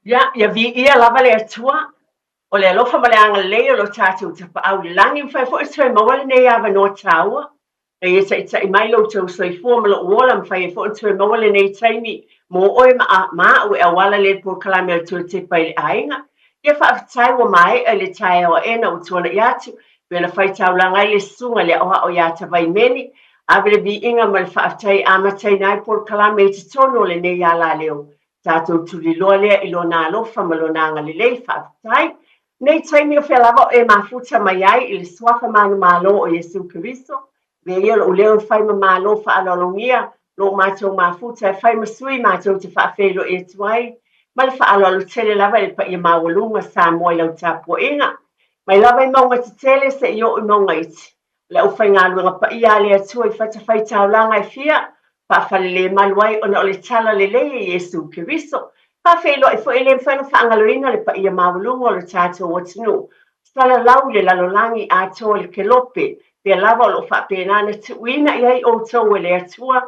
Ya vi ia lava le atua o le alofa ma le agalelei o lo tatou tapa'au le lagi ma fai fo'i toe maua lenei avanoa tāua na ia taʻitaʻi mai loutou soifua ma lo'u ola ma fai e fo'i toe maua lenei taimi mo oe ma a'u e auala le polokalame o le tuatepa i le ʻāiga ia fa'afetai ua maeʻa i le taeaoa'ena ua tuana'i atu pea na fai taulaga ai le susuga le a'oa'o iā tavaimeni ave le vi'iga ma le fa'afetai amataina ai polokalame i totonu o lenei iā laleo tatou tuliloa lea i lona alofa ma lona agalelei fa'afetai nei taimi o fea lava e mafuta mai ai i le suafa malomalo o Iesu Keriso me ia lo'u leo fai ma malo fa'aloalogia lo matou mafuta e fai masui matou te fa'afelo'i atu ai ma le fa'aloalo tele lava i le paia maualuga Samoa i lau tapuaʻiga mai lava i mauga tetele seʻi o'u i mauga iti le ʻaufaigaluega paia a le atua i fatafai taulaga e fia fa'afalelē malu ai ona o le tala lelei e Iesu Keriso fa'afeilo'i fo'i le mafana fa'agaloina le paia maualuga o le tatou atunuu salalau le lalolagi atoa i le kelope pea lava o lo'o fa'apena na tu'uina i ai outou e le atua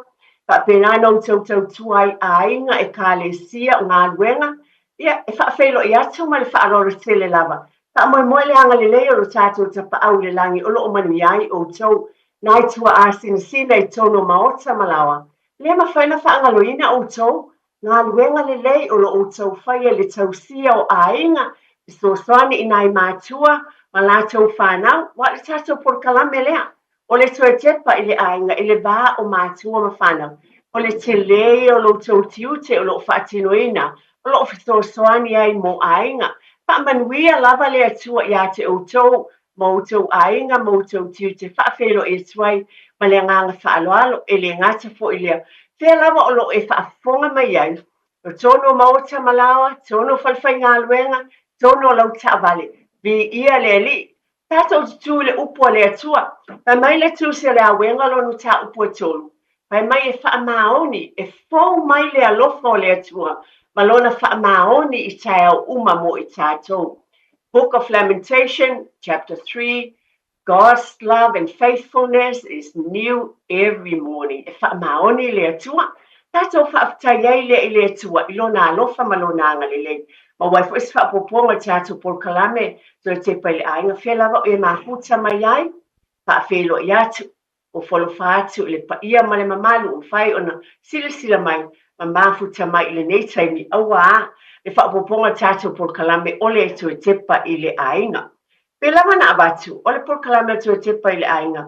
fa'apena na outou tautua ai āiga e kalesia o galuega ia e fa'afeilo'i atu ma le fa'aloalo tele lava fa'amoemoe le agalelei o lo tatou tapa'au le lagi o lo'o manuia ai outou na ai tua'a sinasina i tonu o maota ma lawa lea mafaina fa'agaloina outou galuega lelei o lo outou faia le tausia o āiga i soasoani ina ai matua ma latou fanau ua le tatou polokalame lea o le tuatepa i le āiga i le vā o matua ma fanau o le telei o loutou tiute o lo'o fa'atinoina o lo'o fesoasoani ai mo āiga fa'amanuia lava le atua iā te outou ma outou āiga ma outou tiute fa'afelo'i atu ai ma le agaga fa'aloalo e le gata fo'i lea fea lava o lo'o e fa'afofoga mai ai o tonu o maota ma lawa tonu o falafaigaluega tonu o lau ta'avale vi'ia le ali'i tatou tutū le upu a le atua pai mai le tusi a le auega lonu tāupu e tolu pai mai e fa'amaoni e fou mai le alofa o le atua ma lona fa'amaoni i taeau uma mo i tatou Book of Lamentation, chapter 3, God's love and faithfulness is new every morning. E whaamaoni le atua. Tātou whaafetai ai lea i le atua i lona alofa ma lona agalelei. Ma wai fo isi whaapoponga tātou polokalame so te pai le ainga whea lava o e mahuta mai ai. Whaafelo i atu o wholofa atu i le paia ma le mamalu o whai ona sila mai ma mafuta mai i le nei taimi aua a. Le whaapoponga tātou polokalame o le atu e tepa i le ainga. Pe lava na abatu, o le polokalame atu e tepa i le ainga.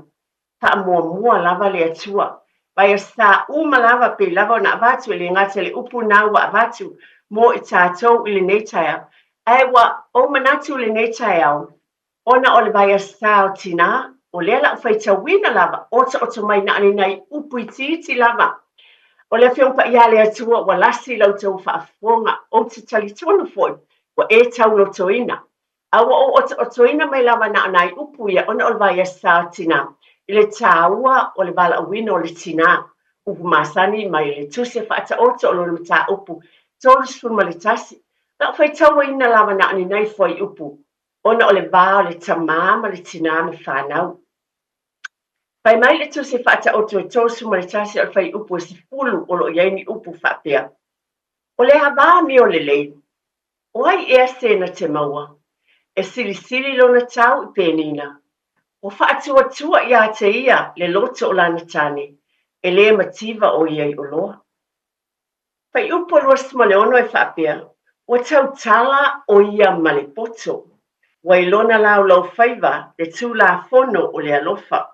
Whaamuamua lava le atua. Vai sa uma lava pe lava na abatu le ngata le upu na wa abatu mo i tātou i le nei taia. Ewa o manatu le nei taia ona o le vai sa o tina o le la whaita wina lava o mai na nei upu i titi lava. O le whiongpa ia le atua wa lasi lau tau whaafonga o te talitonu foi wa e tau no toina. Awa o toina mai lava na nai upu ia ona o le vai sa o tina. I le tāua o le bala awina o le tina upu masani mai le tusi whaata oto o le mata upu tolu suma le tasi la whai taua ina lava na ani nei fwai upu ona o le bā o le tamama le tina me whanau pai mai le tusi whaata oto e tolu suma le tasi o le whai upu e si fulu o lo iaini upu whapea o le hava mi o le lei o ai ea sena te maua e sili lona tau i penina o whaatua ia te ia le loto o lana tane, e le mativa o ia i oloa. Pai upo luas ma le ono e whaapea, o tau tala o ia ma le poto, wa ilona lau whaiva le tū la fono o le alofa.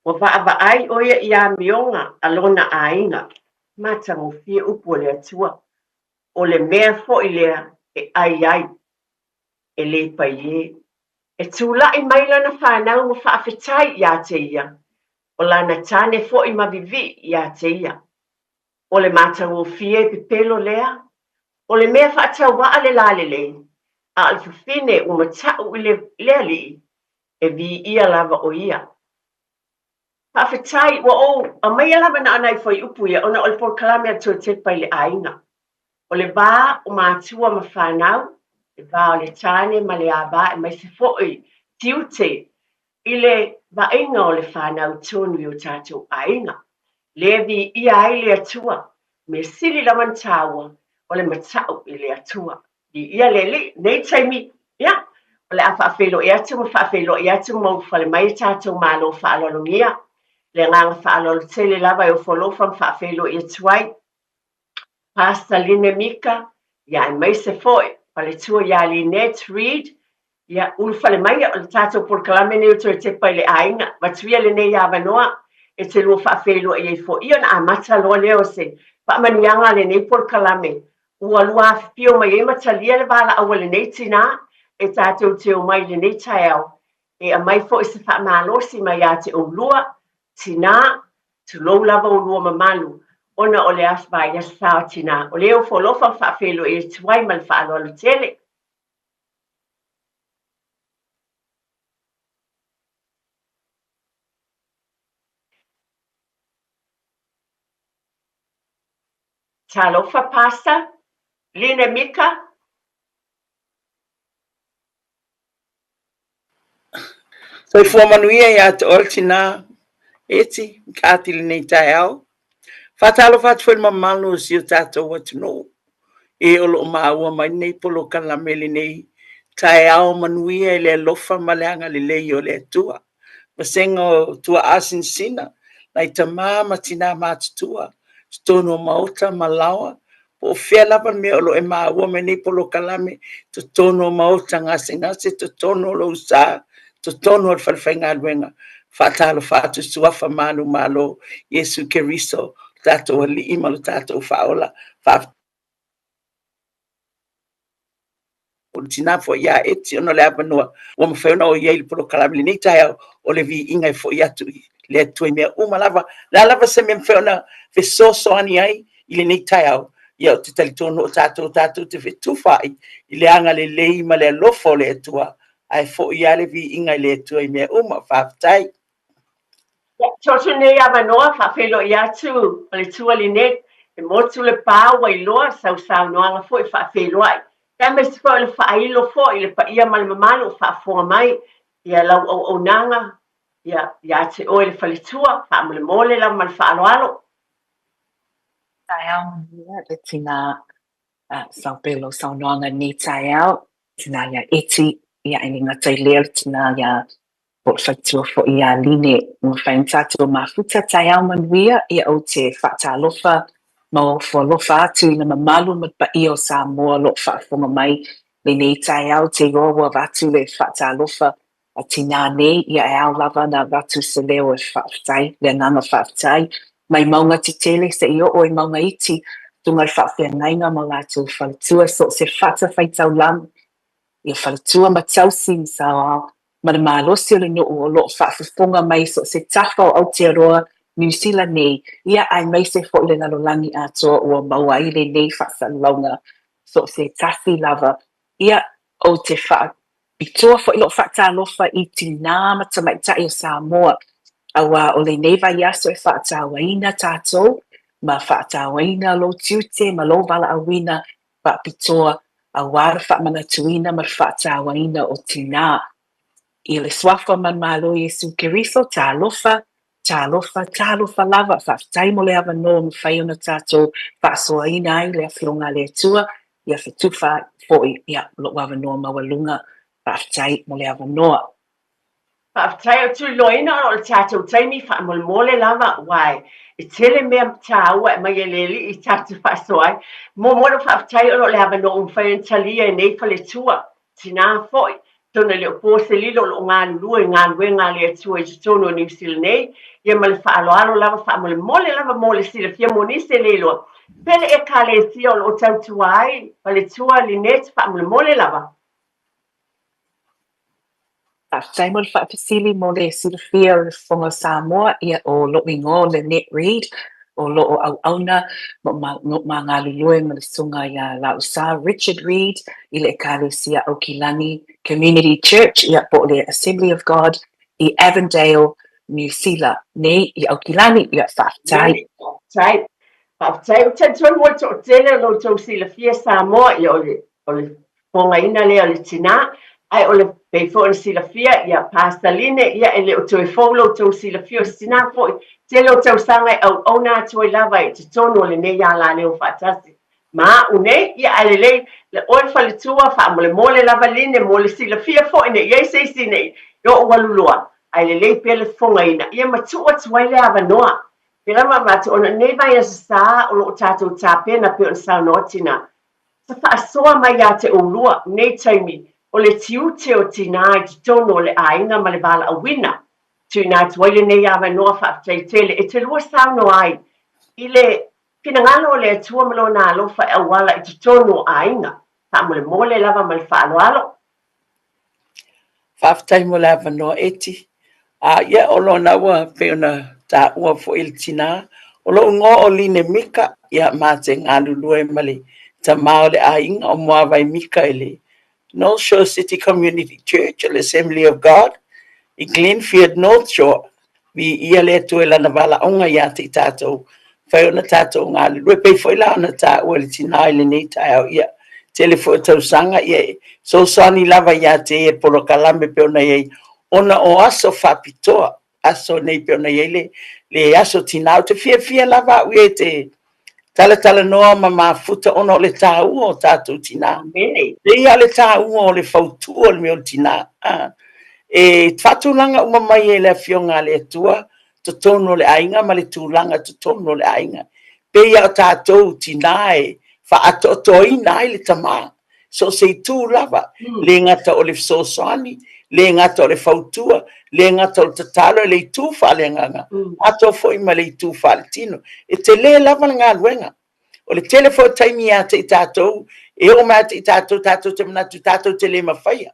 O vaava ai o ia mionga alona ainga, mata mo fia upo le atua, o le mea fo i lea e ai, e le pai e tūlai mai lana whanau mo whaafetai ia te ia. O lana tane fo i mavivi ia te ia. O le matau o fie pipelo lea. O le mea whaatau waa le lalelei. A al fufine o matau i le lea li. E vi ia lava o ia. Whaafetai wa o a mai lava na anai fwoi upu ia ona o le polokalame atu te pai le ainga. O le vā o matua ma whanau. E vā o le tane ma le aba e mai se fwoi tiute i le vainga o le whanau tonu i o tātou ainga. Le vi ia ai le atua, me sili laman tāua, o le matau I le atua. Ia le nei taimi, ia, o le a whaafelo I atu ma whaafelo I atu mau whale mai tātou mālo whaalolongia. Le nganga whaalolo tele lava o wholofa ma whaafelo I atuai. Pasta line mika, ia mai se foi, pale tua ia Lynette Reed, ia ulfale mai o le tātou porkalame neu tue Tepa I le ainga, matuia le nei awanoa, e te lua whaafelo I fo ia na amata loa leo se, whaamanianga le nei porkalame, ua lua pio mai e matalia le wala awa le nei tina, e tātou teo mai le nei taiao, e a mai fo I se whaamalosi mai a te o lua, tina, tu lou lava o lua mamalu, ona o le aspa ia sao tina. O leo folofa whaafelo E tuai mal whaaloalo tele. Talofa pasta, line mika. So fua manuia ia te ortina eti kati le nei tai au. Fatalo fatu fwere mamalu si o tato watu no. E olo maua mai nei polo kalamele nei tai au manuia le lofa maleanga le lei o le tua. Masengo tua asin sina. Nai tamama tina matutua. Stono mauta malawa. Po fia lapa me olo e maua mai nei polo kalame. To tono mauta ngase to tono lo usa. To tono al falfenga alwenga. Fatalo fatu suafa malu malo. Yesu Keriso. Tato ali imalo tato faola. Tina fo ia eti ono le apanoa o mo feo o ia il pro kalabli ni taia o le vi inga fo ia tu le tu me uma lava la lava se me feo na fe so ani ai ile ni taia ia te talitono tato te fe tu fai ile anga le lei ma le lofo le tua ai fo ia le vi inga le tu me uma fa tai Chosu nei awanoa whaafelo I atu, o le tua Lynette, e motu le pā wai loa sau noanga fo I whaafelo ai. Ka me se fo le whaailo fo I le pa ia ma le mamalo whaafonga mai, ia lau au nanga, ia te oe le whalitua, whaamale mole lau ma le whaaloalo. Tai au le tina sau pelo sau noanga ni tai au, tina ia eti, ia ininga tai lea tina ia po whaitua fo ia line, mo whain tātua mafuta tai au manuia, ia o te whaatalofa, mo whalofa atu ina mamalu mat pa i o Samoa lo whaafonga mai, le nei tai au te roa vatu le whaatalofa, a tina nei, ia e au lava na vatu se leo e whaafutai, le nanga whaafutai, mai maunga te tele se i o maunga iti, tungai whaafiangainga mo lātou whalatua, so se whata whaitau lam, ia whalatua matau sim sao ma le malosi o le no o lo whaafifonga mai so se tafa o Aotearoa, New Zealand nei, ia ai mai se fo le nalolangi atoa o maua i le nei whaasalonga, so se tafi lava, ia o te pitoa fo ilo whaatalofa I tina matamaitai o Samoa, awa o le nei vai aso e whaatawaina tātou, ma whaatawaina lo tiute, ma lo wala awina, pa pitoa, a wara whaamanatuina ma whaatawaina o tina. I le swafa man malo Yesu Keriso, tālofa lava, whaatai mo le awa no ma whai ona tātou, whaasoaina ai le awhionga le tua, ia whetuwha foi, ia lo awa noa mawalunga, whaatai mo le awa noa. Whaatai o tui loina o le tātou taimi whaamole mole lava, wai, e tele mea tāua e mai e leli I tātou whaasoai, mo mora whaatai o le awa no umwhai talia e nei whale tua, tina foi, tona le opo se lilo o ngā lua ngā luenga le atua I tono New Zealand nei, ia ma le whaaloalo lava whaamole mole lava mole sila fia moni se lilo, pele e ka le sia o lo tau tuai, wale tua Lynette whaamole mole lava. Sai mo le whaafisili mo le silafia o le whonga Samoa ia o lo ingo le Net Read o lo o au auna ma ngā lulue ma le sunga ia la usa Richard Read I le ekalesia o Kilani Community Church ia po le Assembly of God I Avondale, New Zealand nei I au Kilani ia whaatai. Whaatai o tantua mo to tele lo tau silafia Samoa ia o le whonga ina le o le tina, ai o le peifo o silafia ia pastaline ia ele o toe folo to silafia o sina foi te lo tau sanga au ona toi lava I te tono le nei ala leo fatasi Ma une ia alele le oi faletua fa mole lava line mole sila fia fo ine ye se sine yo walulua alele pele fonga ina ia matu ats waile ava noa pela matu ona ne vai sa o lo tato tape na pe sa notina sa fa soa mai ya te ulua ne taimi o le tiu te o tina i tono le ainga ma le bala a wina tina waile ne ava noa fa tele e te lua sa no ai ile kina ngalo le tua malo na alo fa e wala i tonu ainga ta mole lava mal fa alo Whaftai mo lava no eti. Ia o lona ua peona ta ua fo il tina. O lo ngo o line mika ia mate ngā lulue male ta mao le ainga o mua vai mika ele. North Shore City Community Church, Assembly of God, i Glenfield North Shore, vi ia le tu e lana wala onga ia te tātou. Whai ona tātou ngā lulue pei fo ila ona tā ua le tina ile nei tai au ia. Telefo tau sanga ia so sani lava ia te e polo kalame pe ona ia ona o aso whapitoa aso nei pe ona ia le aso tinau te fia lava ue te tala noa ma mafuta ona o le tā ua o tātou tina mene le ia le tā ua o le fautua o le meo tina e whatulanga uma mai e le fionga le tua to tono le ainga ma le tūlanga to tono le ainga pe ia o tātou tina e fa atoto ina ile tama so se tu lava le ngata o le sosani le ngata o le fautua le ngata o tatalo le tu fa le nganga ato fo ima le tu fa le tino e te le lava nga luenga o le telefo taimi a te tato e o ma te tato te mana tu tato te le mafaya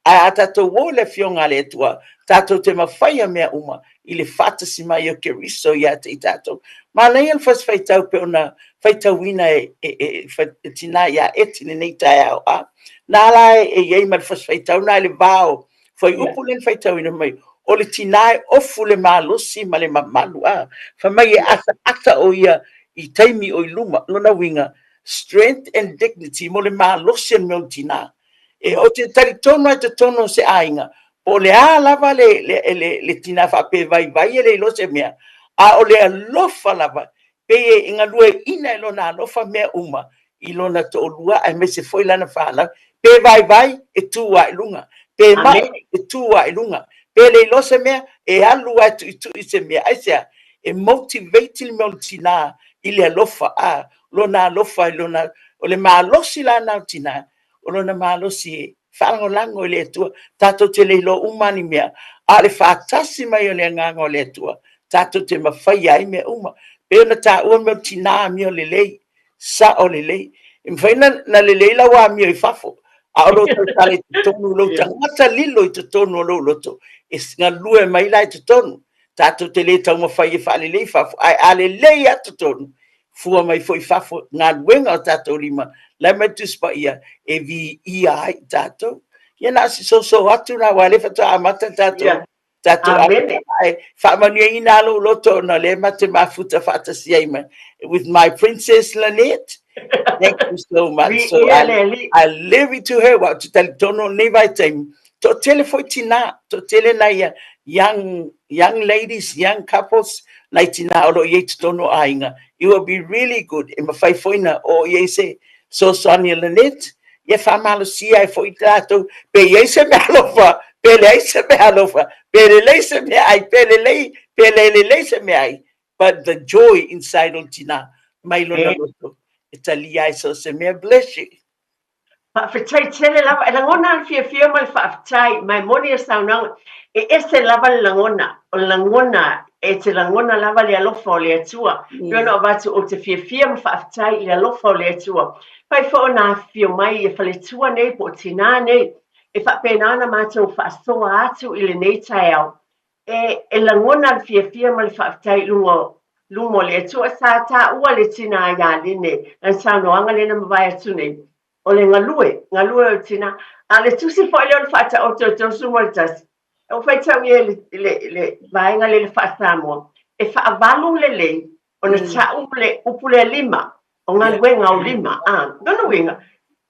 a tato wo le fionga le tua tato te mafaya mea uma i le fata si mai o ke riso ia te tato ma nei al fas fai tau pe ona fai tau wina tina ia etine nei tai au a na lai e iei mal fas fai tau na le vao fai upu len fai tau ina mai o le tina ofu le malosi ma le mamalu a fa mai e ata o ia i taimi o i luma lona winga strength and dignity mo le malosi an meo tina e o te tari tono ai te tono se ainga o le a lava le tina fa pe vai le lo se mea a o le alofa lava pe e inga lue ina e lona alofa mea uma i lona to lua ai me se foi lana fala pe vai e tua i lunga pe ma e tua i lunga pe le lo se mea e alu atu i tu i se mea ai sea e motivating me o tina i le alofa a lona alofa i lona o le malosi lana o tina o lona malosi e whaangolango i le tua tato te le lo umani mea a le whaatasi mai o le nganga o le tua tato te mawhai ai mea uma pe ona ta ua meo tina mi o le lei sa o le lei mwhaina na le lei la wa mi o i fafo a o lo tau tale te tonu lo tangata lilo i te tonu o lo loto e singa lue mai lai te tonu tato te le tau mawhai e whaale lei fafo ai a le lei a te tonu fua mai foi fafo ngā luenga o tato lima lai mai tuspa ia e vi ia ai tato ia na si so atu na wale fata amata tato tato ai fa manu ina lo loto na le mate mafuta fata siema with my princess Lynette. Thank you so much. So I live it to her. What to tell tono never time. To telephone tina to tele na young ladies, young couples like tina oro ye tono ainga. It will be really good. In my faifoina or ye say so Sonia Lynette. Ye famalo si ai foi trato pe ye se me alofa pe le se me alofa pe le se me ai pe le se me ai. But the joy inside of tina mai lona loto. Italia so se me bless you. Whawhitai tele lava, e langona fia mai whawhitai, mai moni e saunanga, e se lava langona, o langona, e te langona lava le alofa o le atua, piona o watu o te fia mai whawhitai le alofa o le atua. Pai wha o nā fia mai e whale tua nei po tina nei, e whapenana mātou whaasoa atu i le nei tai au. E langona fia mai whawhitai lungo le atua sa ta ua le tina ia line, an saunoanga le na mawai atu nei. O le ngalue o tina a le tusi fo le fata o to sumoltas o fai tau le vainga le fatamo e fa avalu le o na tau le upule lima o ngalue ngau lima no winga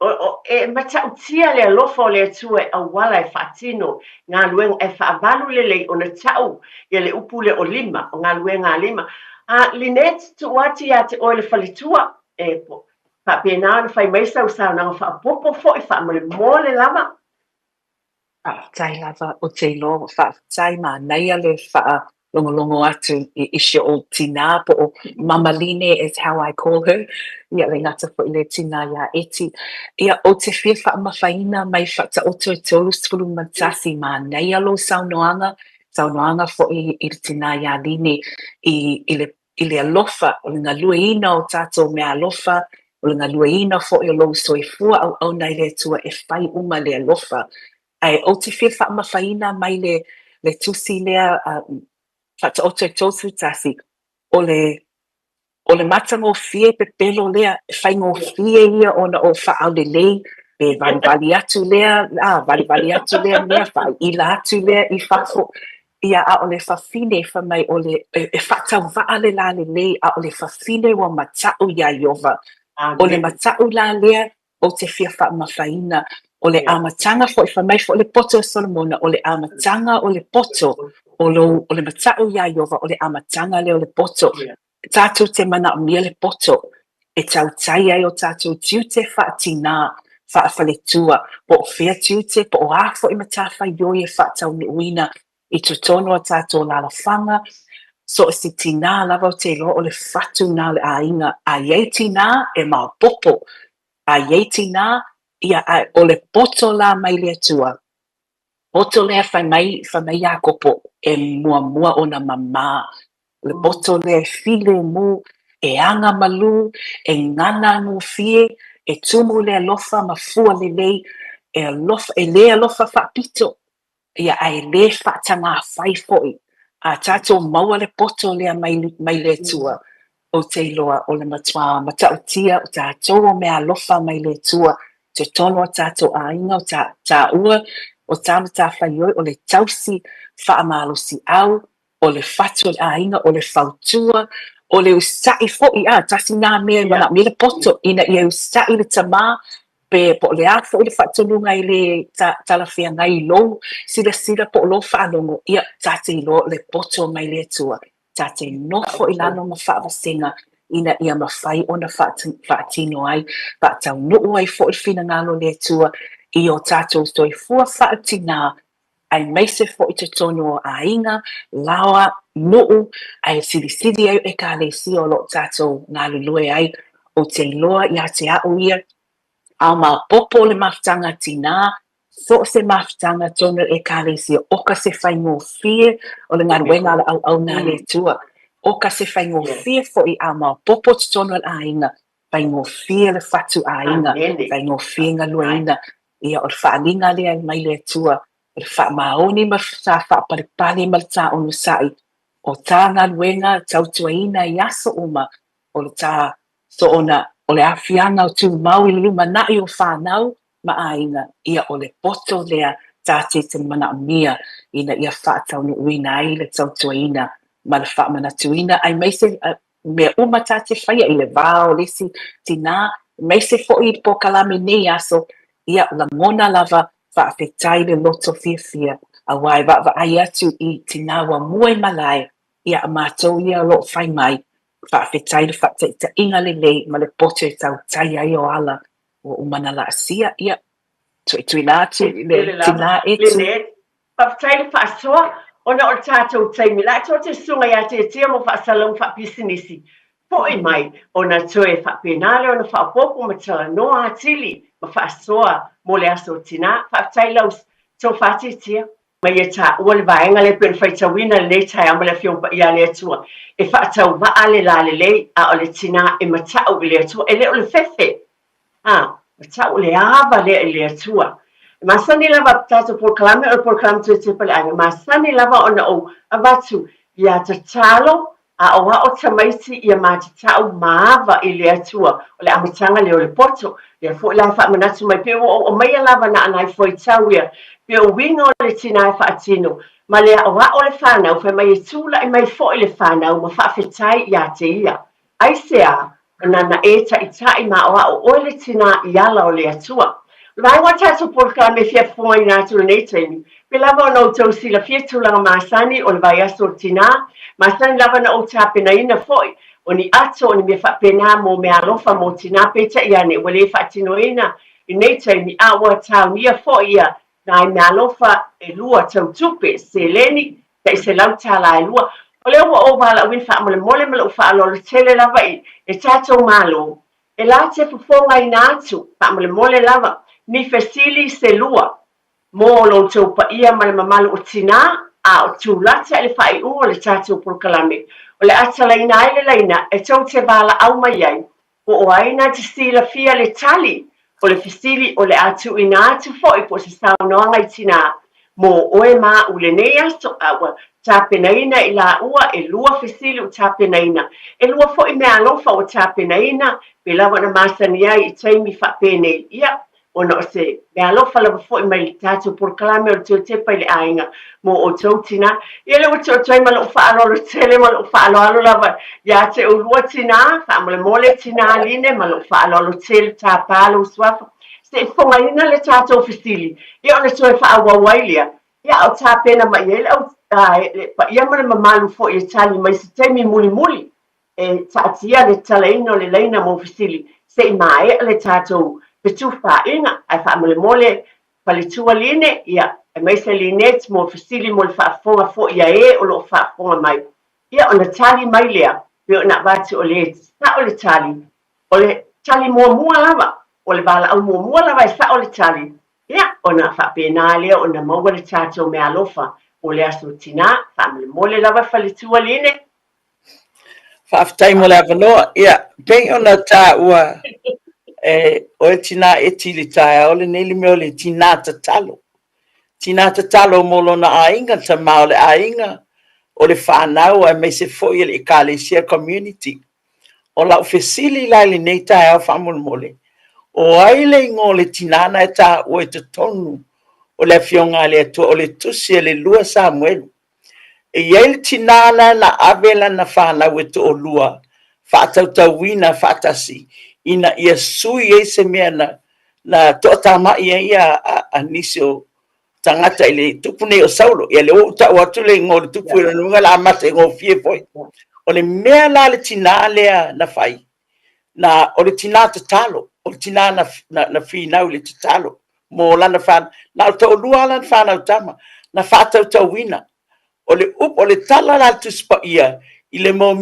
o e mata utia le lofo le tue a wala e fatino ngalue e fa avalu le o na tau le upule o lima o ngalue nga lima Lynette tu wati ate o le falitua e po Whapena whai mai sau na whapopo fo I mole lava. Tai lava o te lo tai ma nei le longo atu I ishe o tina po o Mama Line is how I call her. Ia le ngata po le tina ia eti. Ia o te whia whaamafaina mai whata o toi tolu sfuru mantasi ma nei alo saunoanga fo I le tina ia Line I le alofa o le ngalueina o tato mea alofa o le ngalueina fo I o lo soifua au nei le tua e whai uma le alofa. Ai o te whia whaamafaina mai le tusi lea whata o te tosu tasi o le matango fie pe pelo lea whaingo fie ia ona o whaau le lei pe vali atu lea vali atu lea mea whai ila atu lea I whafo ia a o le whawhine whamai o le e whatau waa le la le lei a o le whawhine wa matau ia iova o le matau la lea o te whia whaamafaina o le amatanga fo I whamai fo le poto o Solomona o le amatanga o le poto o le matau ia iova o le amatanga le o le poto tātou te mana o mia le poto e tau tai ai o tātou tiu te whaatina whaafaletua po o whea tiu te po o āfo I matawhai yoi e whaatau ni uina I tutono a tātou lalawhanga so si tina lava o te lo o le whatu nā le ainga a iei tina e mau popo a iei tina ia o le poto la mai le tua poto lea whai mai a kopo e mua o na mama le poto le file mu e anga malu e ngana ngu fie e tumu le alofa mafua le lei e le alofa whapito ia ai le whaatanga whai foi a tato maua le poto lea mai le tua o te iloa o le matua matau tia o tātou o mea alofa mai le tua te tono o tātou a inga o tā ua o tāmata whaioi o le tausi whaamalosi au o le whatu o le a inga o le whautua o le usai foi tasi nā mea mana mi le poto ina I usai le tamā pe po le a foi le whatununga I le talawhia ngai lou sila po lo whaanongo ia tate ilo le poto mai le tua tate nofo I lano ma whaawasenga ina ia mawhai o na whaatino ai whaatau nuu ai fo I whina ngalo le tua I o tātou stoi fua whaatina ai meise fo I te tono o ainga lawa nuu ai sili ai e ka le si o lo tātou ngā lulue ai o te iloa ia te au ia a ma popo le maftanga tina so se maftanga tono e ka le si o ka se whaingo fie o le ngaruenga la au nā le tua o ka se whaingo fie fo I a ma popo te tono la ainga whaingo fie le whatu ainga whaingo fie ngā lueina ia o le whaalinga lea mai le tua o le whaamaoni ma sa whaaparipani ma le tā onu sai o tā ngā luenga tautuaina I aso uma o le tā so ona o le awhianga o tū mau I luma nai o whanau ma ainga ia o le poto lea tāte te mana mia ina ia whaatau ni uina ai le tautuaina ma le whaamanatuina ai meise mea uma tāte whaia I le vāo lesi tina meise fo I po kalame nei aso ia la mona lava whaafetai le loto fia a wai wa ai atu I tina wa muai malai ia a mātou ia lo whai mai whaafetai le whaata inga le lei ma le poto E tau tai ai o ala o umana la asia ia tui nātu le tina etu Whaatai le whaasoa ona o tātou taimi la tō te sunga ia te tia mo whaasalong whaapisinisi po I mai ona toe whaapenale ona whaapopo ma tala noa atili ma whaasoa mo le aso tina whaatai laus tō whaati tia mai e tā ua le vaenga le pēn whaitawina le nei tai ama le whiompa ia le atua e whaatau waa le la le lei a o le tina e matau I le atua e le o le fefe matau le ava le atua masani lava tātou porkalame o porkalame tue te pale anga masani lava ona o avatu ia te talo a o o tamaiti ia mātatau maava I le atua o le amatanga le o le poto ia fo la whaamanatu mai pe o mai lava na anai foi tau ia pe o winga o le tina e whaatino ma le o le whanau whai mai e tūla I mai fo I le whanau ma whaafetai ia te ia ai sea na e ta I tai ma o le tina I ala o le atua Lai wa tātou porkalame fia fwoi nā tūla nei taimi. Pe lava o nau tau sila fia tūlanga māsani o le vai aso tina. Māsani lava na o tāpena ina fwoi. o ni ato o ni me whapena mo me alofa mo tina peta ia ne wale whaatinoina i nei tai ni awa tau nia fo ia na i me alofa e lua tau tupe se leni ta i se lau tala e lua o leo wa oba la win wha mole mole me lau wha alolo tele lava e tatou malo e la te fufonga i na atu wha mole mole lava mi fesili se lua mo lo tau pa ia male mamalu o tina a o tūlata e le whai ua le tātou pulkalame. O le ata leina ai le leina e tau te wala au mai ai. O aina te stila fia le tali o le fisili o le atu ina atu foi po se saunoanga i tina. Mo oe ma u le nea so awa tāpenaina i la ua e lua fisili o tāpenaina. E lua foi mea alofa o tāpenaina pe lawa na masani ai i taimi whapene ia. Ona o se me alofa lava foi mai tātou pulkalame o le Tepa i le Aiga. Mo o tau tina, ia le wata o tai ma lo whaalo tele, ma lo whaalo lava, ia te o lua tina, wha ma le mole tina line, ma lo whaalo tele tā pālo swafa, se fonga ina le tātou fisili, ia ona toi wha wailia, ia o tā pena ma ia, ia ma le mamalu fo i tali, mai se teimi muli muli, e tātia le talaina o le leina mo fisili, se i mae le tātou, petu wha inga, ai wha ma le mole, palitua line, ia, e mai se linet mo fisili mo le whaafonga fo ia e o lo whaafonga mai. Ia o na tali mai lea, pe o na watu o le sa o le tali mua lava, o le bala au mua lava e sa o le tali. Ia o na whapena lea o na maua le tātou me alofa, o le aso tina, whaamale mole lava whalitua line. Whaafitai mo le avanoa, ia, pei o na tā ua, o e tina e tili tae, o le neli me o le tina tatalo. Tina tatalo mo lona ainga ta mao le ainga o le whanau ai mai se foi le Ecclesia community. O lau fesili lai le nei tae au whamul mole. O ai le ingo le tinana e ta ue te tonu o le fionga le atua o le tusi le lua Samuelu. E iei le tinana na avela na whanau e to o lua. Whaatautauina whaatasi. Ina ia sui e se mea na toatama ia a nisio tangata ile tupune o saulo ia le o ta o atu le ngol tupu le nunga la mate ngo fie foi o le mea la le tina lea na fai na o le tina tatalo o le tina na fi na le tatalo mo la na fan na to lua la fan au tama na fata tawina o le tala la tu spa ia ile mo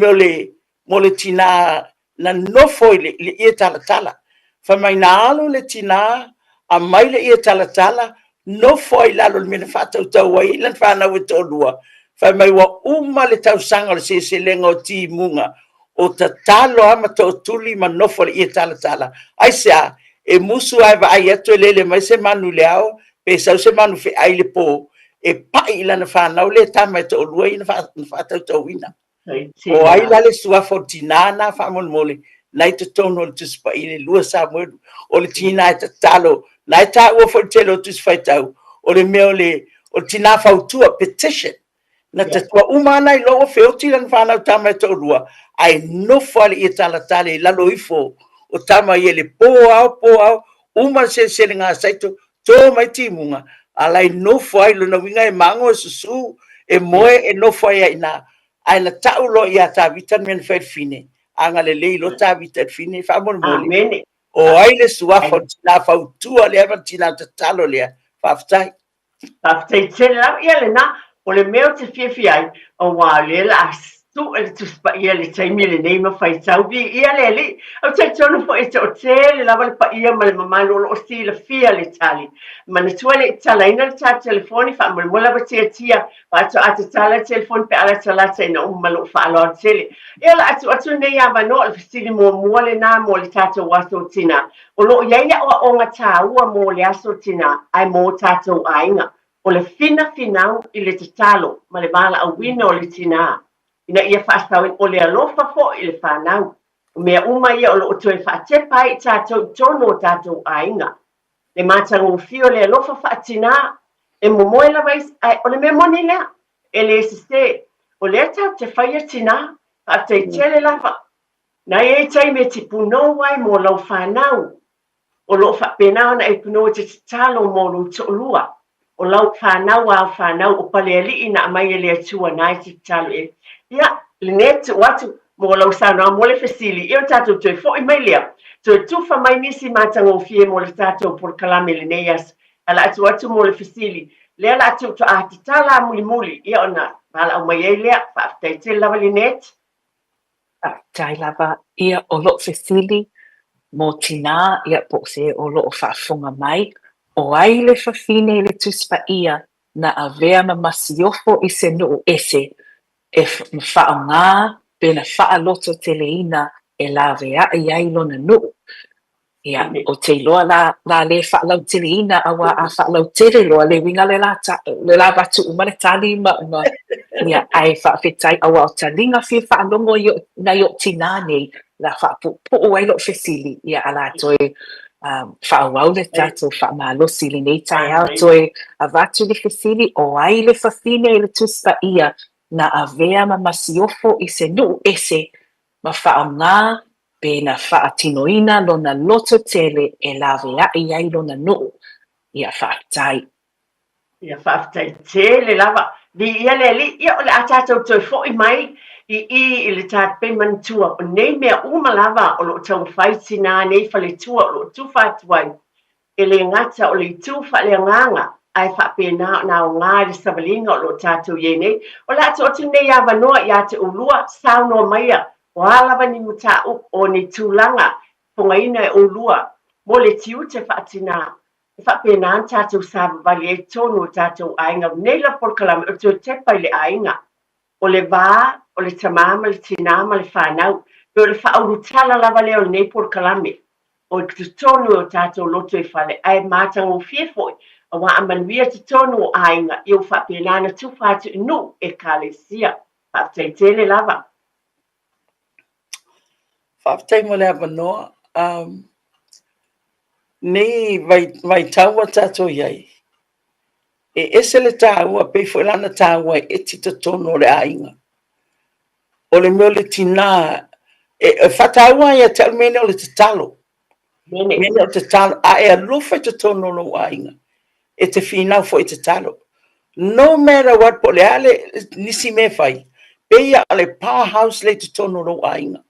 le tina na no foi le ia tala fa mai na alo le tina a mai le ia tala no foi la lo mena fata tau ai lan fana o to lua fa mai wa uma le tau sanga le se lengo ti munga o tatalo ama to tuli ma no foi ia tala ai sa e musu ai va ai to le mai se manu leao pe sa se manu fe ai le po e pai la na fana o le tama to lua ina fata to wina o ai la le sua fortinana fa mon mole nai to tono le tuspa ile lua Samuel o le tina tatalo nai ta ua fortelo tus faitau o le meo o tina fautua petition na te tua umana i loa feoti lan whanau tama e tau lua ai no fale i tala tale la loifo o tama i le po au uma se ngā saito tō mai timunga alai no fai lo na winga e mango e susu e moe e no fai ai na tau lo i a ta vitan men fai fine anga le lei lo ta vitan fine fa mon mole o ai le suafo tina fautua le ava tina tatalo lea whaftai. Whaftai tele lau ia le na o le meo te whiawhi ai o wā le la su e le tuspa ia le taimi le neima whai tau bi ia le li au te tonu fo e te o tele lava le pa ia ma le mamalo o si le fia le tali ma na tua le talaina le tā telefoni wha ma le mola wa tia wa atu tala telefoni pe ala talata ina umalo wha aloa tele ia la atu nei ava no le fisili mua le nā mo le tātou waso tina o lo iai o ngā tā ua mo le aso tina ai mo tātou ainga o le fina finau i le tatalo ma le vala au wina o le tina ina ia whaasau o le alofa fo i le whanau. Mea uma ia o lo otoe whaatepa i tātou tono o tātou ainga. Le mātango fio le alofa whaatina e momoe la vais o le mea moni lea. E le se o le tau te whaia tina whaatei tele lava. Na e tai me te puno wai mo lau whanau. O lo whapenau na e puno te talo mo lo to'olua. O lau whanau a whanau o pale ali ina mai e le atua nai te talo e. Ia, le netu watu, mo lau sana mo le fesili io tato te fo i melia to tu fa mai nisi matango fie mo le tato por kalame le neias ala atu mo le fesili le ala atu to atitala muli ia ona ala o mai ele fa te lava le net Tai lava ia o lo fesili mo tina ia po se o lo whaafonga mai o ai le whawhine le tuspa ia na avea ma masiofo i se nuu ese e whaonga pena whaaloto teleina e la vea i ai lona nuu. Ia, o te loa la le whaalau teleina awa a whaalau tere loa le winga le la batu umane tali ma ia ai whaawhetai awa o talinga whia whaalongo na i o tina nei la whaapupu ai lo fesili ia ala toi whaawau le tato whaamalosi le nei tai au toi a vatu le fesili o ai le whawhine le tuspa ia na avea ma masiofo i se nuu ese ma whaonga pe na whaatinoina lona loto tele e lawea i ai lona nuu ia whaatai. ia whaafitai te le lava li ia le li ia o le atatou toi fo i mai i le tat pe mantua o nei mea uma lava o lo tau whaitina nei whale tua o lo tu whatuai e le ngata o le tu whale nganga ai whapena na o ngā le savalinga o lo tatou ye nei o la to tu nei ava noa ia te ulua sao no maia o alava ni muta o ni tūlanga pongaina e ulua mo le tiu te whaatina whapena tatou sava vali e tonu tatou ainga nei la polkalama o tu tepa i le ainga o le vā o le tamama le tinama le whanau pe o le whaurutala lava leo nei polkalame o te tonu o tatou loto e whale ai mātango fiefoi a wa amanuia te tonu o ainga i o whapena na tu whatu inu e kalesia whaptai tele lava Whaafitai mo le avanoa. Nei vai taua tatou iai. E ese le taua pe fo lana taua e tita tono le ainga. O le meo le tina e whataua ia te almene o le te talo. Mene o te talo a e alofa te tono lo ainga. E te finau fo i te talo. No matter what po le ale nisi me fai. Pe ia ale powerhouse le te tono lo ainga.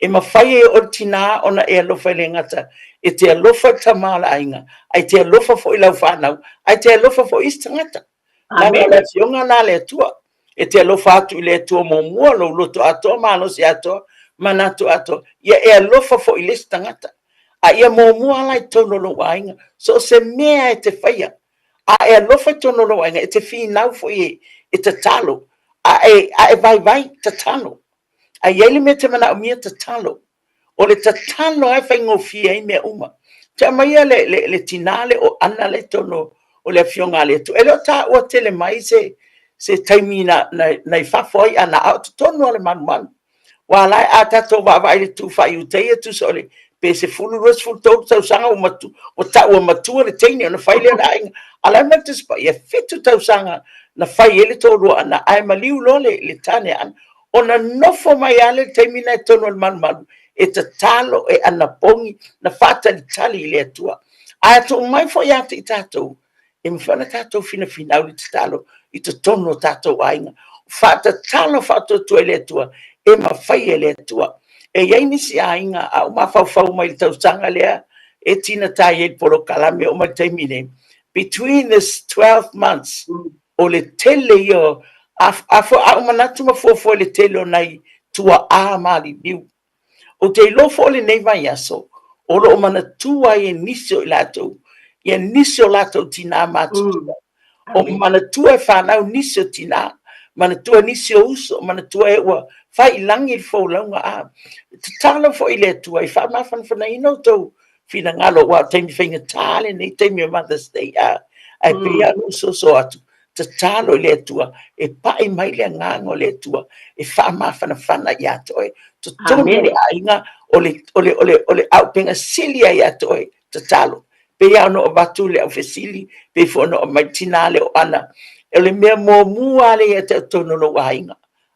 E mawhai e o tina ona e alofa le ngata, e te alofa tamala ainga, ai te alofa fo i lau whanau, ai te alofa fo i stangata. Nanga le fionga nā le atua, e te alofa atu i le atua mo mua lo loto atua, mano si atua, manatu atua, ia e alofa fo i le stangata. A ia mo mua lai tono lo ainga, so se mea e te whaia, a e alofa tono lo ainga, e te whinau fo i e te talo, a e vai te talo. A yele me te mana o mia te talo. O le te talo ai whai ngofia i mea uma. Te amaia le tinale o ana le tono o le fionga le tu. E leo ta ua tele mai se taimi na i whafoi ana au te tono o le manu. Wa lai a tato wa le tu whai uteia tu so le pe se fulu ros fulu tau tau sanga o ta ua matua le teini o na whai le na inga. Ala me te spa, ia fitu tau sanga na whai ele tōrua ana ai maliu lo le tane ana. Ona nofo mai ale taimina e tono le manu e te talo e ana pongi na whatali tali le atua. A to mai fo ia te i tātou. E mwhana tātou fina au le te talo i te tono tātou ainga. Whata talo whato tua le atua e mawhai le atua. E iei nisi ainga a o mawhau mai le tausanga lea e tina tai e poro kalame o mai taimine. Between this 12 months o le tele yo afo a manatu ma fofo le telo nai tua a mali biu o te lofo le nei vai aso o lo manatu ai e niso lato ia niso lato tina matu o manatu e whanau niso tina manatu niso uso manatu e ua fai langi fo longa a te talo fo ile tua i fa mafan fana ino to fina ngalo wa taimi finga tale nei taimi o Mother's Day ai pia uso so atu te talo le tua e pai mai le ngango le tua e fa mafana fana ya toi to tono le ainga ole au penga silia ya toi te talo pe ya no batu le ofisili pe fo no mai tinale o ana ele me mo mua le ya te tono lo ainga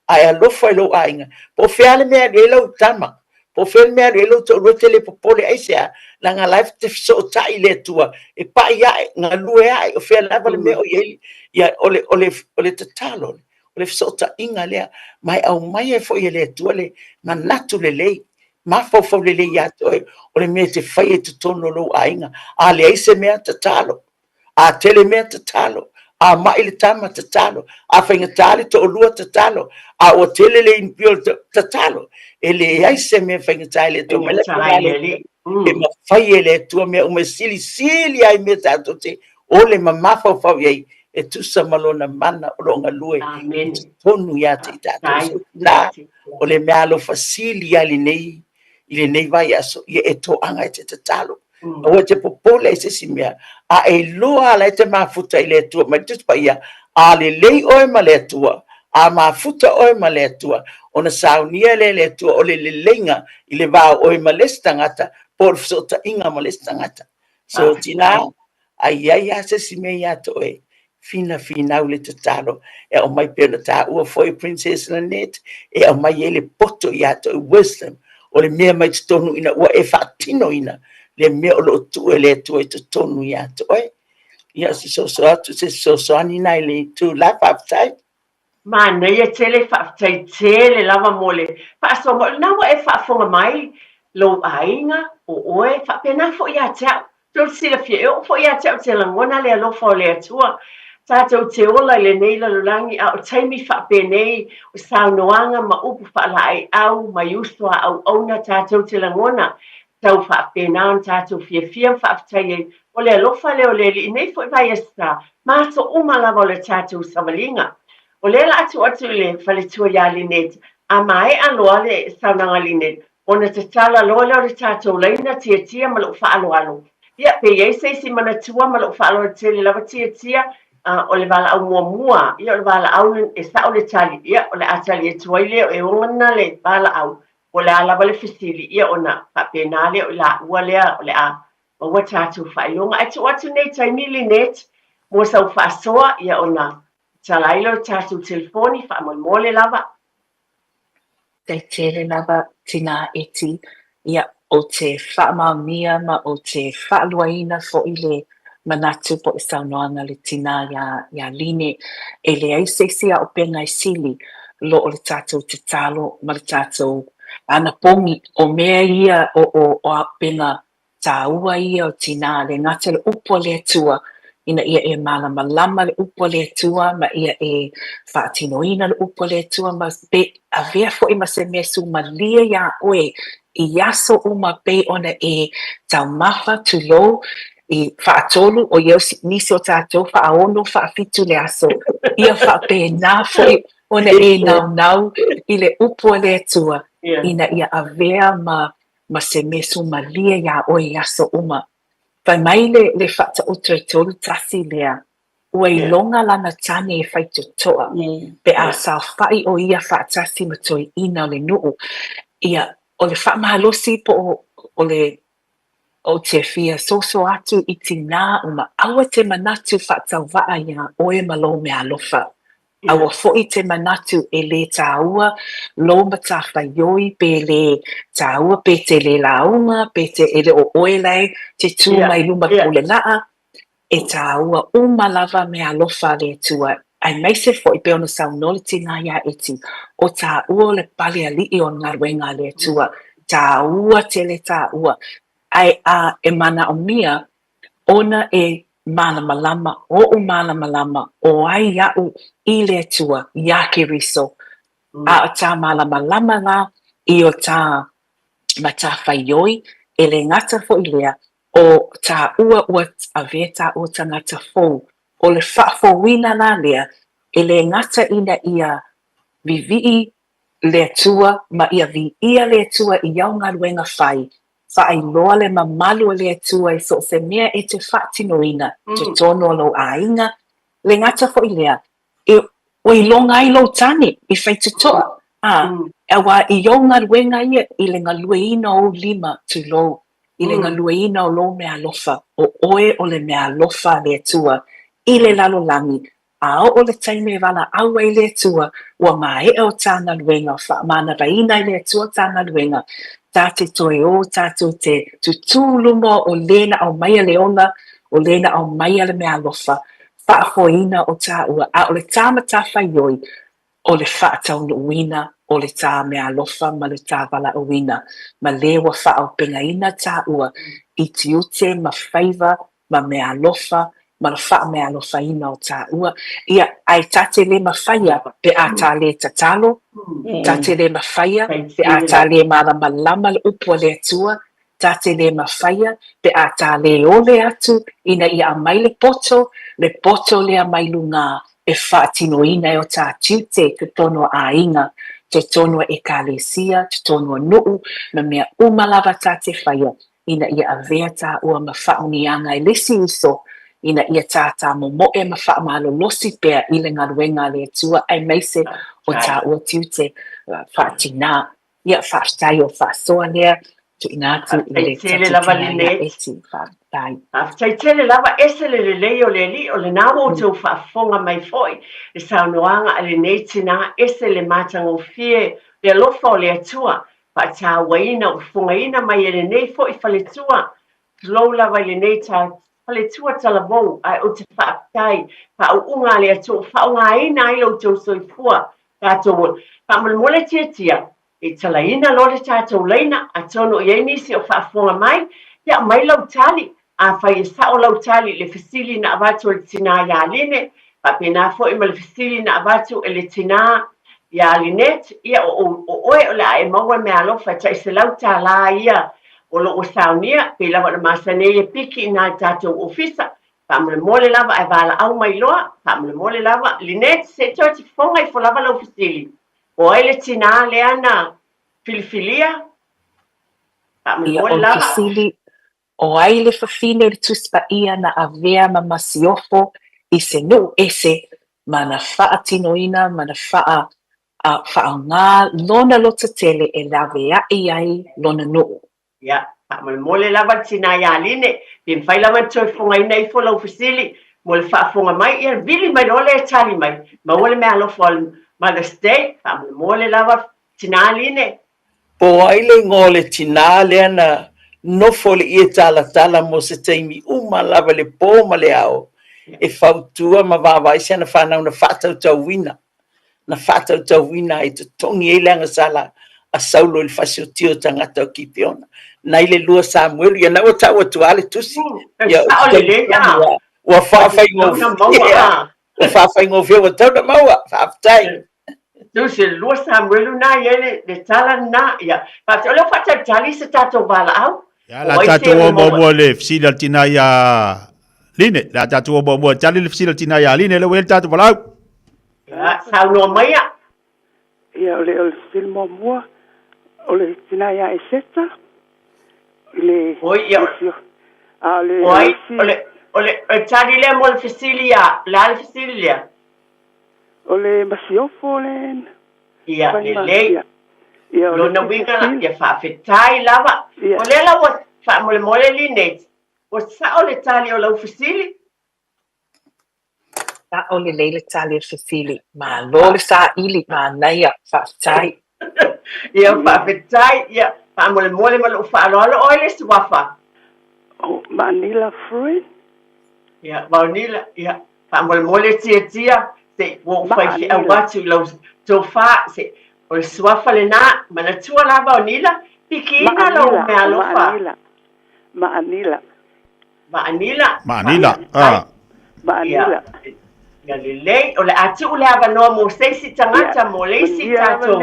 ai lo foi lo ainga po fiale me le lo tama po fiale me le lo to rotele po pole aisia la nga life te so tai le tua e pa ya nga lue ai o fiale la me o ye ya ole te talo le sota inga lea mai au mai e fo le tuale manatu le lei ma fo le lei ato o le me te fai e tutono lo ainga a le aise mea tatalo a tele mea tatalo a mai le tama tatalo a whainga tale to olua tatalo a o tele le inpio tatalo e le aise mea whainga tale to mele Taile. e ma fai e le tua mea ume sili ai mea tato te o le mamafa fau iei e tusa malona mana o longa lue Amen. tonu ia te tato so la o le mea lo fasili ali nei i le nei vai aso i e to anga e te tatalo o te popole e se si mea a e loa la e te mafuta i le tua ma te pa ia a le lei oe ma le tua a mafuta oe ma le tua o na saunia le tua o le lenga i le vau oe ma le stangata por sota inga ma le stangata so tina ai se si me ia to e fina u le tatalo e o mai pena ta ua foi princess Lynette e o mai ele poto ia to wisdom o le mea mai tonu ina ua e fatino ina le mea o lo tu e le tu e tonu ia to e ia se so atu se so ani nai le tu life upside Ma nei e tele whaatai tele lava mole. So mo nawa e whaafonga mai lo ainga o oe whaapena fo ia tau. Tol sila fie o fo ia tau te langona le alofa o le atua. Tātou te ola le nei la lulangi a o taimi whaapenei o saunoanga ma upu whaalai au ma yustua au auna tātou te langona. Tau whaapena on tātou fie whaatai e o le alofa le o le li nei fo i vai esta. Māso umalava o le tātou savalinga. O le la atu le whaletua ia Lynette, a mai aloa le saunanga Lynette, o na te tala loa leo le tātou leina tia ma lo whaaloalo. Ia, pe iei si mana tua ma lo whaaloalo te le lava tia, o le wala au mua, ia o le wala au e sa o le tali, ia o le atali e tuaile o e ongana le wala au, o le alawa le fisili, ia o na papenale o la ua lea o le a, o wa tātou whailonga, atu nei taimi Lynette, mo sau whaasoa, ia o na, Talailo tātou telefoni whaamole lava. Te tere lava tina eti ia o te whaamamia ma o te whaaluaina fo i le manatu po i saunoanga le tina ia line e le aisesia o penga i sili lo o le tātou te talo ma le tātou ana pongi o mea ia o a penga tāua ia o tina le ngata le upo le tua ina ia e malama le upo le tua ma ia e whaatinoina le upo le tua ma pe a vea fo i ma se mesu ma lia ia oe i aso o ma pe ona e tau mafa tu lo i whaatolu o iau nisi o tātou whaaono whaafitu le aso ia whaape nā fo i ona e nau i le upo le tua ina ia a vea ma se mesu ma lia ia oe i aso uma Fai mai le whata o tre tolu tasi lea. Ua i longa lana tane e whai toa. Pe a sa whai o ia whaatasi ma toi ina le nuu. Ia o le wha mahalosi po o le o te fia soso atu i tina uma aua te manatu whaatau waa ia oe malo me alofa. Aua fo'i te manatu e le tāua, lo ma tā whaioi pe le tāua, pe te le launga, pe te ele o oelai, te tū mai luma pule naa, e tāua lava me alofa le tua. Ai mai se fo'i pe ono saunole tina ia eti, o tāua le pale alii o ngaruenga le tua, tāua te le tāua. Ai a e mana o mia, ona e mana malama o ai iau i le tua ia ke riso a o tā malama la i o tā ma tā whaioi e le ngata fo i lea o tā ua a veta o tā ngata fou o le whaafowina la lea e le ngata ina ia vivii le tua ma ia vi ia le tua i iau ngā ruenga whai whaai loa le mamalu le tua i so se mea e te whaatinoina te tono lo ainga le ngata fo i lea e o i longa i lo tani i whai te toa e wa i o ngā ruenga ia i le ngalueina o lima tu lo i le ngalueina o lo mea lofa o oe o le mea lofa le tua i le lalo langi a o le taime wala aua i le tua ua mae o tā ngaluenga wha mana raina i le tua tā ngaluenga tā te toe o tātou te tutulumo o lena au maia leona, o lena au maia le mea alofa, whaafoina o tā ua, a o le tāma tā whaioi, o le whaataunuuina o le tā mea alofa ma le tā valauina ma le ua whaaupengaina tā ua i tiute ma whaiva ma mea alofa ma le wha mea alofa ina o tā ua ia ai tate le ma whaia pe a tā le tatalo tate le ma whaia pe a tā le malama le upo le atua tate le ma whaia pe a tā le ole atu ina ia amai le poto le amai lunga e whaatinoina e o tā tiute te tono a inga, te tono e kalesia, te tono nuu, na mea umalava tā te whaia, ina ia avea tā ua ma whaunianga e lesi iso, ina ia tā momoe ma whaamalo losi pea i le ngaruenga le tua ai meise o tā ua tiute whaatina, ia whaastai o whaasoa lea, tu inatu i le tatitina ia eti whaatai. Taitele lava esele le leo le li o le nawo tau whaafonga mai foi e saunoanga a le neitina esele matango fie le alofa o le atua pa tā waina o fungaina mai e le nei foi fa le tua lou lava le neita fa le tua talavou ai o te whaatai pa unga le atua whaunga ina ai lo tau soifua tātou pa mole tia e talaina lo le tātou leina a tono i nisi o whaafonga mai ia mai lau tali a fai sa o lau tali le fasili na avatu le tina ya line pa pena fo i le fasili na avatu le tina ya linet ia o oe o la e maua me alofa ta se lau tala ia o lo saunia pe lava na masane e piki na tato ofisa pa mole lava ai vala au mai loa pa mole lava linet se toti fonga i fo lava lau fasili o le tina le ana filifilia pa mole lava o ai le fafine le tuspa ia na avea ma masiofo i se nuu ese ma na whaatinoina ma na whaanga lona lota tele e lavea i ai lona nuu. Ia, mole lava tina ia line, pin whai lava toi fonga ina i folau fasili, mo le whaafonga mai, ia vili mai role e tali mai, ma ole mea alo fol Mother's Day, mole lava tina line. Po ai le ngole tina le ana no fole ia tala mo se taimi uma lava le po ma le ao e fautua ma vavai se na whanau na whatau wina e te tongi e leanga sala a saulo il fasio tio tangata o kipiona nai le lua Samuel ia na o tau atu ale tusi ia ua whawhai ngofia ua tau na maua whaafitai tusi lua Samuel na ia le tala na ia pa te ole whata tali se tato vala au ya la tatua mo le fsila tina ya line la tatua mo tali le fsila tina ya line le wel tatu vala ya sa no mai ya ole filmo mo ole tina ya eseta le ole tali le mo fsilia la fsilia ole masiofo len ia le lo na winga ya fa fetai lava o le la wa fa mole linet o sa o le tali o la ufisili ta o le leile tali fasili ma lo le sa ili ma naia fa tai ia fa fetai ia fa mole ma lo fa lo o le swafa o vanilla fruit ia vanilla ia fa mole tia se wo fa fi a watu lo to fa se o swafa le na mana tua la vanilla pikina lo me alofa vanilla ya le o le atu le ava no mo se si tangata mo le si tato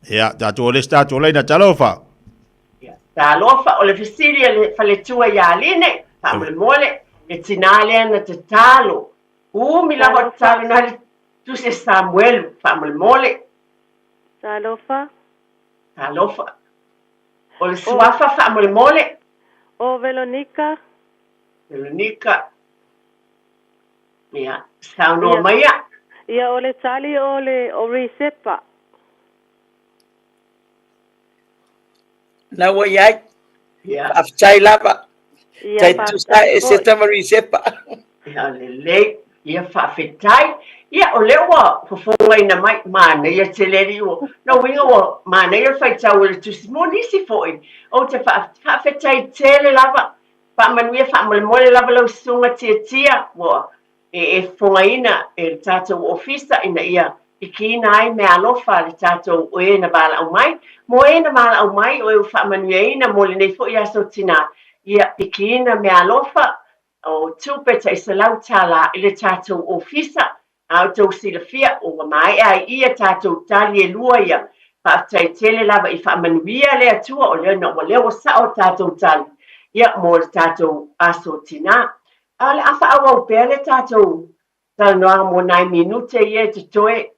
ya tato le stato le na talofa ya talofa o le fisilia le fale tua ya line pa mole e tinale na talo mi lava talo na tu se Samuel pa mole talofa o le swafa fa mole o Veronica ia sauno mai ia ole tali o resepa na wa ia aftai lava tai tu sai se tamari sepa ia le ia fa fetai ia o le wa fofonga ina mai mana ia teleri o no winga o mana ia fai tau le testimonies foi o te fa fetai tele lava pa manuia fa mole lava lo sunga tia wo e fonga ina e tato ofisa ina ia pikina ai me alofa le tatou o e na bala au mai. Mo e na bala au mai o e whaamanueina mo le nei fo i aso tina. Ia pikina me alofa o tupeta i salau tala i le tatou ofisa. Au tau sila fia o mai ai ia tatou tali e lua ia. Whaatai tele lava i whaamanuia le atua o le na o leo sa o tatou tali. Ia mo le tatou aso tina. Ale afa awa upea le tatou tal noa mo 9 minute ia te toe.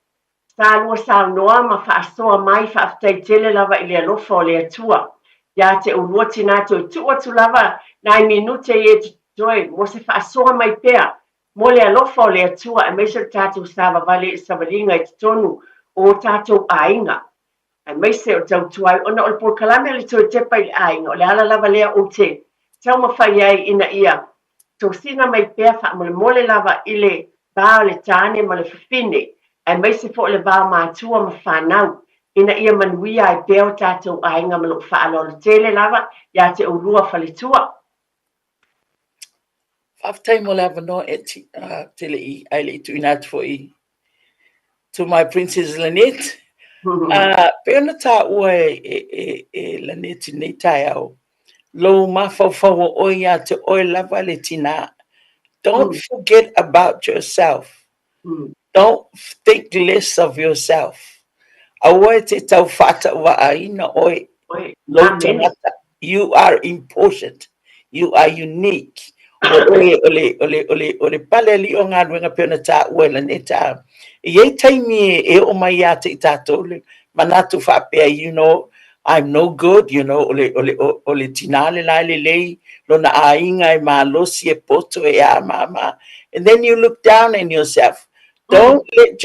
Salua sal noa ma whaasoa mai whaatai tele lava i le alofa o le atua. Ia te ulua tina toi tua tu lava 9 minute ia te toe. Mo se whaasoa mai pea. Mo le alofa o le atua e meisa tatou sava vale i savalinga i te tonu o tatou ainga. E meise o tau tuai ona o le porkalame le toi tepa i le ainga o le ala lava lea o te. Tau mawhai ai ina ia. Tau sina mai pea wha mole lava i le bao le tane ma le whiwhine. E meise fo le bao mātua ma whanau. Ina ia manuia ai pea o tatou ainga ma lo whaalo le tele lava. Ia te urua whalitua. Whaftai mo lava no eti tele I aile tu inat fo I. To my Princess Lynette. Pena ta ua e Lynette nei tai au. Lo mafawfawa o ia te oe lava le tina. Don't forget about yourself. Don't think less of yourself. Awa te tau whata wa aina oe. Lo tangata. You are important. You are unique. Ole pale li o ngā ruenga pēna tā uela ne tā. Iei taimi e o mai a te tātou le manatu whapea, you know, I'm no good, you know, ole tinale lai le lei, lona a inga e mā losi e poto e a mama. And then you look down on yourself. Don't let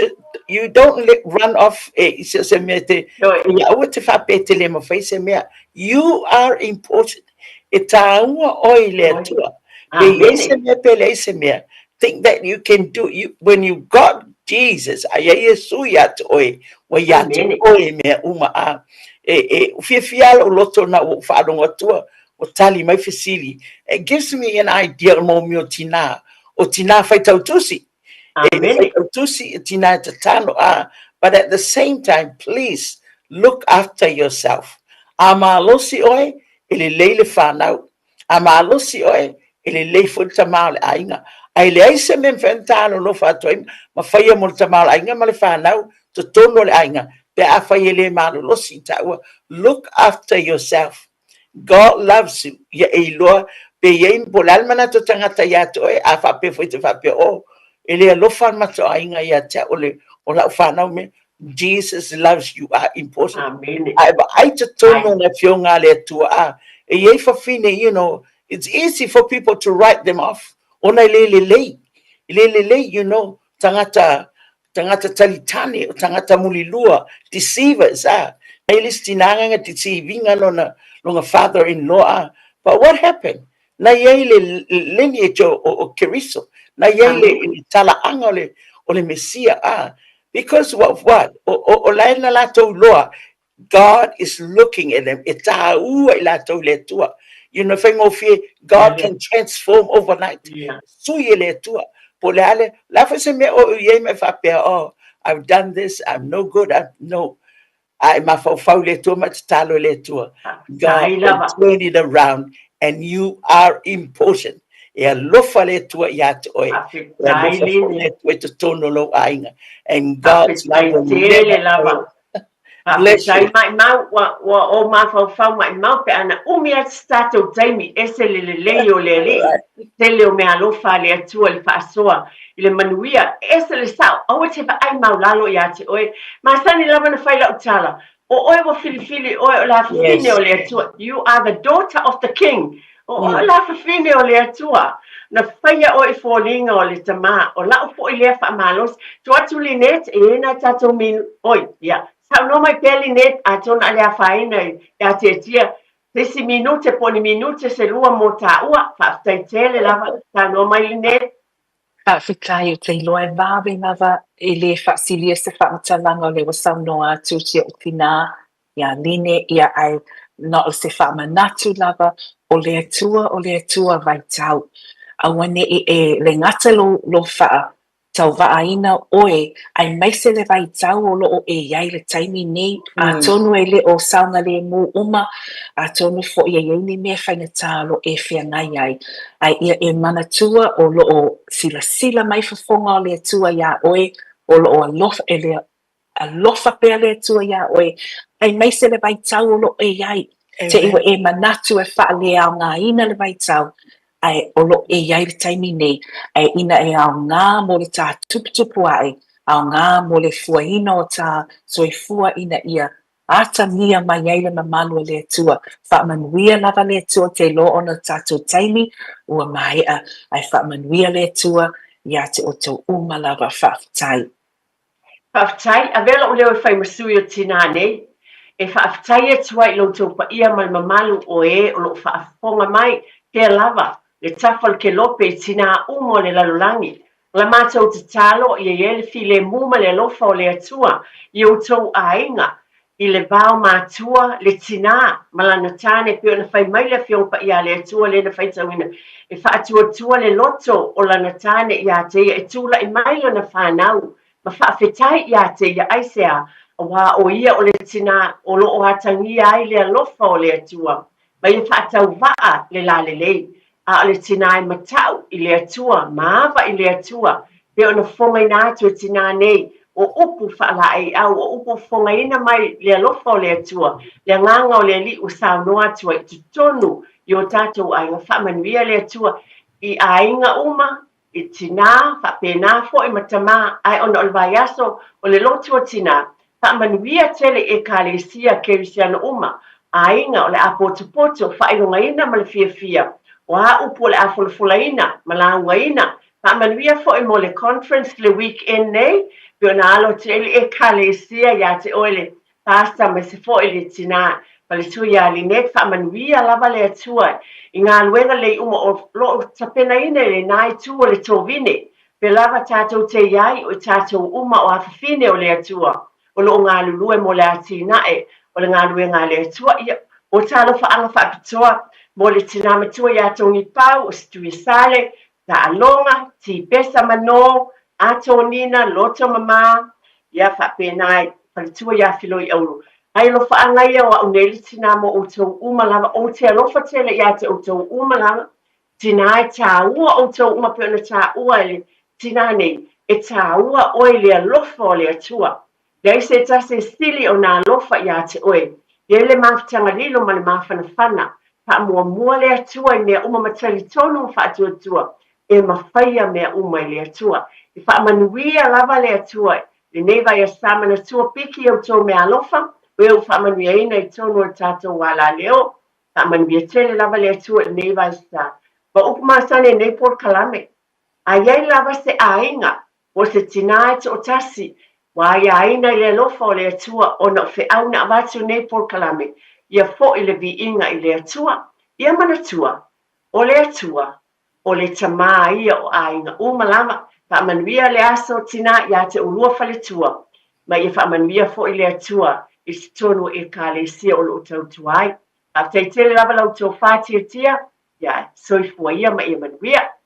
run off se me te ia te whapea te le mawhai se mea. You are important. E tā ua oi le atua. Think that you can do you when you got Jesus. It gives me an idea mo tina o tina fai tautusi. But at the same time, please look after yourself. Amalosi oi ele leile whanau. Amalosi oi ele lei fo tamale ainga. Ai le aise men fentano no fatoi ma faia mo tamale ainga ma le whanau to tono le ainga. Pe a faia le malo losi taua. Look after yourself. God loves you. Ya e loa pe ye bolal mana to tangata ya to e a fa pe fo te fa pe o ele lo fa ma to ainga ya ta ole o la whanau me. Jesus loves you. Are important. Amen. I to tono na fionga le tua. E ye fa fine, you know. It's easy for people to write them off. Ona lele, you know, tangata talitani, tangata mulilua, deceivers, Elis tinanga deceiving longa father-in-law. But what happened? Na yele lineage o Keriso, na yele talaanga ole Messiah, because of what? O laina lato loa. God is looking at them. You know, God can transform overnight. Oh, I've done this. I'm no good. No. God can turn it around, and you are important. And God's love will never fail. Bless you. Mai mau wa o ma fa mai mau pe ana umia stato taimi ese le o le tele o me alofa le atua le fasoa ile manuia ese le sa o te fa ai mau lalo ya te oi ma sani lava na fai la utala o oi wo fili o la fine o le atua. You are the daughter of the king. O la fine o le atua na faia o I folinga o le tama o la o ile fa malos tu atu linet e na tato min oi ya. No mai peli net a tona le faina ya te tia tesi minute poni minute se lua mota ua fa tai tele lava ta no mai net Fikai o te loe wawe lava e le whaasilia se whaatalanga o le wasaunoa tuti o tina ia line ia ai na o se whaamanatu lava o le atua vai tau. A wane e le ngata lo wha tau vaaina oe ai mai se le vai tau o loo e iai le taimi nei a tonu e le o saunga le mu uma a tonu fo ia iai ni mea whaina tālo e whiangai ai ia e mana tua o loo sila mai fafonga o le tua ia oe o loo alofa pea le tua ia oe ai mai se le vai tau o loo e iai te iwa e manatu e wha le au ngā ina le vai tau ai o loo e iai le taimi nei ai ina e au ngā mo le tā tuputupu ai au ngā mo le fuaina o tā soifua ina ia ata mia mai ai le mamalu e le tua wha manuia lava le tua te lo ona tātou taimi ua maia ai wha manuia le tua ia te o tau uma lava whaafitai. Whaafitai, a vela o leo e whai masui o tina nei, e whaafitai e tua i loutou pa ia mai mamalu o e o lo whaafonga mai ke lava le tafal ke lope i tina umo le lalulangi. La mātou te talo i e le fi le muma le lofa o le atua i o tau Aiga i le vau mātua le tina malana tāne pe ona whai mai le fiong pa ia le atua le na whai tauina e whaatua le loto o lana tāne i a te e tula i mai lana whanau ma whaafetai i a te ia aisea wa o ia o le tina o lo o hatangia ai le alofa o le atua ma i whaatau waa le la le lei a le tina e matau i le atua maava i le atua pe ona fonga ina atu e tina nei o upu whaala ai au o upu fonga ina mai le alofa o le atua le nganga o le li o saunoa atua i tutonu i o tātou ai o whamanuia le atua i ainga uma i tina whapena fo i matama ai ona o le vaiaso o le lotu o tina whamanuia tele e kālesia kerisiana uma ainga o le apoto whailonga ina ma le fia o a upu le afolofolaina ma la ungaina whamanuia fo i mo le conference le weekend nei pe ona alo tele e kālesia ia te oele pasta ma se fo i le tina pa le tui a linet whamanuia lava le atua i ngā luenga le uma o lo tapena ina le nai tu o le tovine pe lava tātou te iai o tātou uma o awhawhine o le atua o lo ngā lulue mo le atina e o le ngā luenga le atua ia o tālo whaanga whaapitoa mo le tina matua ia tongi pau o stui sale ta alonga ti pesa mano ato nina loto mama ia whapenai palitua ia filo i auru ai lo whaanga ia o uneli tina mo o tau uma lava o te alofa tele ia te o tau uma lava tina e tā ua o tau uma pe ona tā ua ele tina nei e tā ua o le alofa o le atua Dei se tase stili o nā lofa ia te oe. Ia le mawhitanga lilo ma le mawhanawhana. Pa mua le atua i mea uma matali tonu wha atua. E mawhaia mea uma i le atua. I wha manuia lava le atua. Le neva ia samana tua piki au tō mea lofa. Weo wha manuia ina i tonu o tātou wala leo. Wha manuia tele lava le atua le neva i sa. Wa upumasane nei por kalame. A iei lava se ainga. O se tina o tasi. Wa ia aina i le lofa o le atua o na whi au na awatu nei por kalame. Ia fo i le vi inga i le atua. Ia manatua. O le atua. O le tamaa ia o ainga umalama. Wha manuia le aso tina ia te urua whaletua. Ma ia wha manuia fo i le atua. I se tonu e ka le sia o lo tautuai. A te tele lava lau tō whātia tia. Ia soifua ia ma ia manuia.